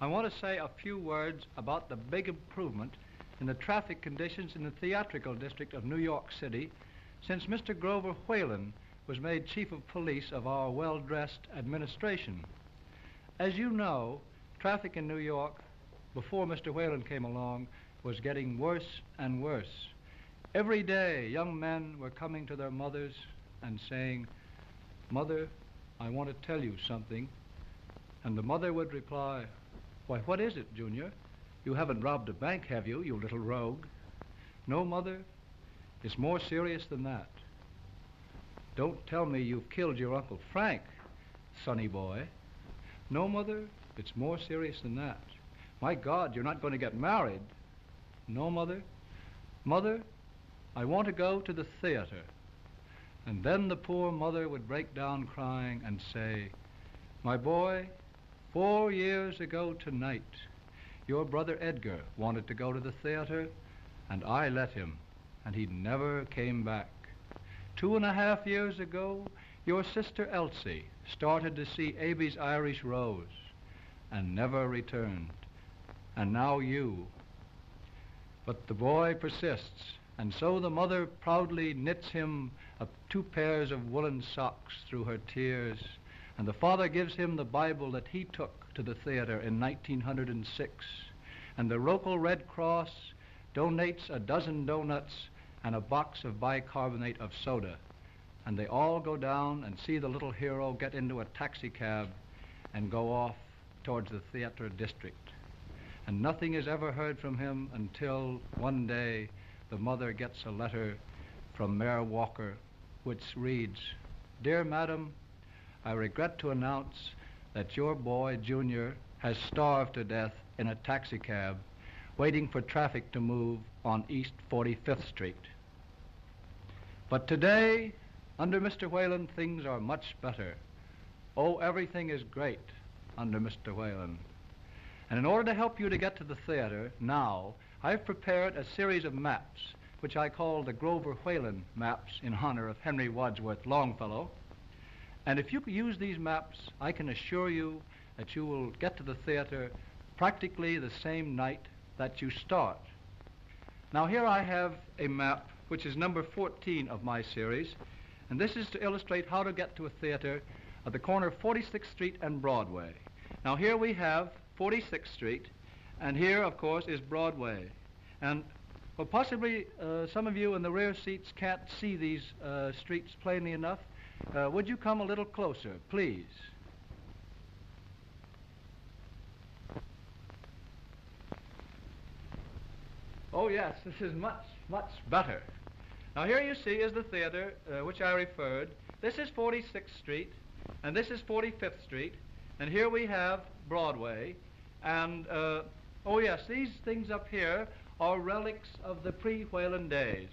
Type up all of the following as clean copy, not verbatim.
I want to say a few words about the big improvement in the traffic conditions in the theatrical district of New York City since Mr. Grover Whalen was made chief of police of our well-dressed administration. As you know, traffic in New York, before Mr. Whalen came along, was getting worse and worse. Every day, young men were coming to their mothers and saying, "Mother, I want to tell you something." And the mother would reply, "Why, what is it, Junior? You haven't robbed a bank, have you, you little rogue?" "No, Mother, it's more serious than that." "Don't tell me you've killed your Uncle Frank, sonny boy." "No, Mother, it's more serious than that." "My God, you're not going to get married." "No, Mother." "Mother, I want to go to the theater." And then the poor mother would break down crying and say, "My boy, 4 years ago tonight, your brother Edgar wanted to go to the theater, and I let him, and he never came back. 2.5 years ago, your sister Elsie started to see Abbey's Irish Rose and never returned. And now you." But the boy persists, and so the mother proudly knits him 2 pairs of woolen socks through her tears, and the father gives him the Bible that he took to the theater in 1906, and the local Red Cross donates a dozen donuts and a box of bicarbonate of soda, and they all go down and see the little hero get into a taxi cab and go off towards the theater district. And nothing is ever heard from him until one day the mother gets a letter from Mayor Walker which reads, "Dear Madam, I regret to announce that your boy, Junior, has starved to death in a taxicab waiting for traffic to move on East 45th Street." But today, under Mr. Whalen, things are much better. Oh, everything is great under Mr. Whalen. And in order to help you to get to the theater now, I've prepared a series of maps, which I call the Grover Whalen maps in honor of Henry Wadsworth Longfellow. And if you use these maps, I can assure you that you will get to the theater practically the same night that you start. Now here I have a map which is number 14 of my series, and this is to illustrate how to get to a theater at the corner of 46th Street and Broadway. Now here we have 46th Street, and here, of course, is Broadway. And well, possibly some of you in the rear seats can't see these streets plainly enough. Would you come a little closer, please? Oh, yes, this is much, much better. Now, here you see is the theater which I referred. This is 46th Street, and this is 45th Street, and here we have Broadway. And, oh, yes, these things up here are relics of the pre-Whalen days.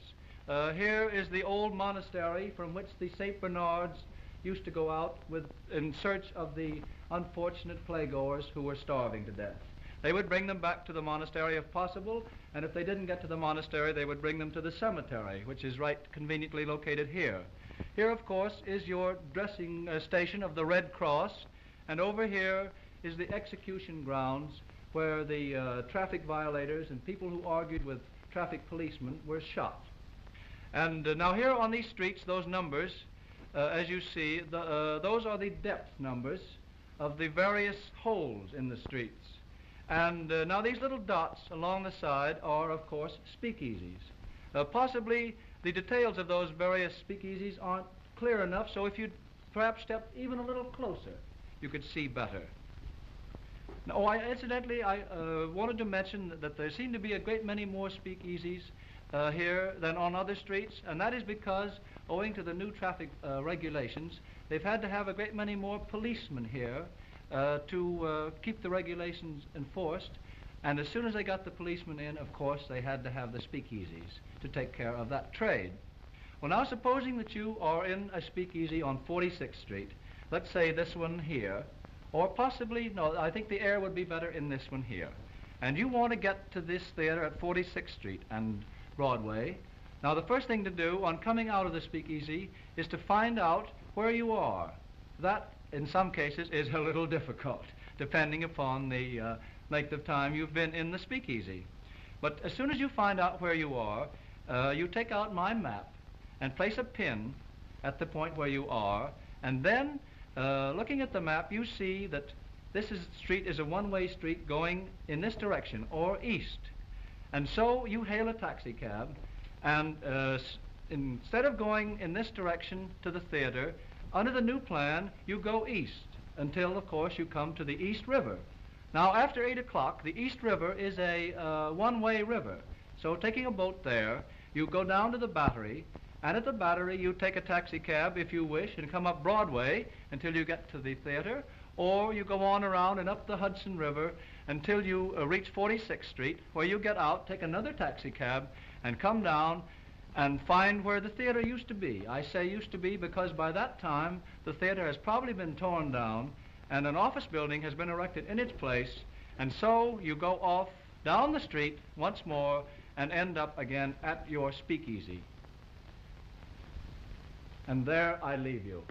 Here is the old monastery from which the St. Bernards used to go out in search of the unfortunate playgoers who were starving to death. They would bring them back to the monastery if possible, and if they didn't get to the monastery, they would bring them to the cemetery, which is right conveniently located here. Here, of course, is your dressing station of the Red Cross, and over here is the execution grounds where the traffic violators and people who argued with traffic policemen were shot. And now here on these streets, those numbers, as you see, those are the depth numbers of the various holes in the streets. And now these little dots along the side are, of course, speakeasies. Possibly the details of those various speakeasies aren't clear enough, so if you perhaps stepped even a little closer, you could see better. Now, incidentally, I wanted to mention that there seem to be a great many more speakeasies here than on other streets, and that is because, owing to the new traffic regulations, they've had to have a great many more policemen here to keep the regulations enforced. And as soon as they got the policemen in, of course, they had to have the speakeasies to take care of that trade. Well, now, supposing that you are in a speakeasy on 46th Street, let's say this one here, or possibly, no, I think the air would be better in this one here. And you want to get to this theater at 46th Street and Broadway. Now, the first thing to do on coming out of the speakeasy is to find out where you are. That, in some cases, is a little difficult, depending upon the length of time you've been in the speakeasy. But as soon as you find out where you are, you take out my map and place a pin at the point where you are, and then looking at the map, you see that street is a one-way street going in this direction, or east. And so you hail a taxi cab, and instead of going in this direction to the theater, under the new plan, you go east until, of course, you come to the East River. Now, after 8 o'clock, the East River is a one-way river. So taking a boat there, you go down to the Battery, and at the Battery you take a taxi cab, if you wish, and come up Broadway until you get to the theater, or you go on around and up the Hudson River until you reach 46th Street, where you get out, take another taxi cab, and come down and find where the theater used to be. I say used to be because by that time the theater has probably been torn down and an office building has been erected in its place, and so you go off down the street once more and end up again at your speakeasy. And there I leave you.